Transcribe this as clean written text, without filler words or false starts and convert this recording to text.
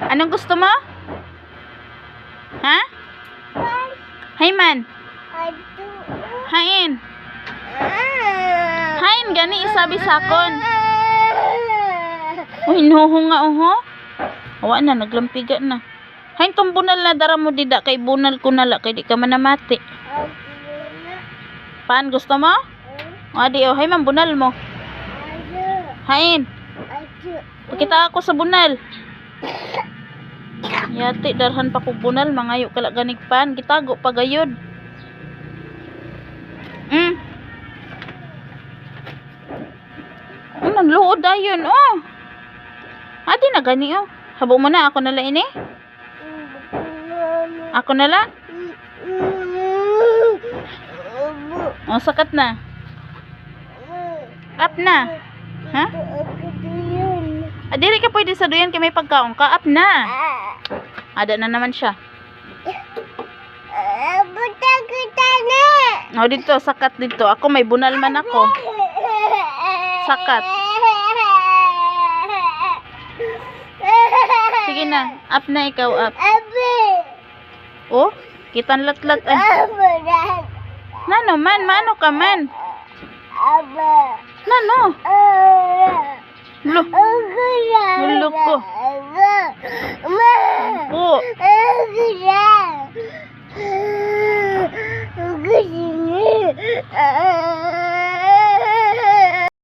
Anong gusto mo? Ha? Hay man. Hain. Hain gani isabi sakon. Uy, nuhunga uho. Awa na, naglampiga na. Hain tong bunal na dara mo dida kay bunal ko nala kay di ka manamati. Paan gusto mo? Adi oh, hay man bunal mo. Hain. Pakita ako sa bunal. Yati darhan pa ko bunal mangayo kala ganig pan gitago pa gayud. Anong luod dayon oh. Adi na gani oh. Habo mo na ako nala ini. Ako nala. Oh, sakat na. Up na. Ha? Dili ka pwede sa duyan kay may pagkaon ka. Up na. Ada na naman siya. Butang kita na. Oh, dito, sakat dito. Ako may bunal man ako. Sakat. Sige na. Up na ikaw, up. Oh, kitan lat-lat. Nano man, mano ka man? Nano? Lo. Mulok ko. Po.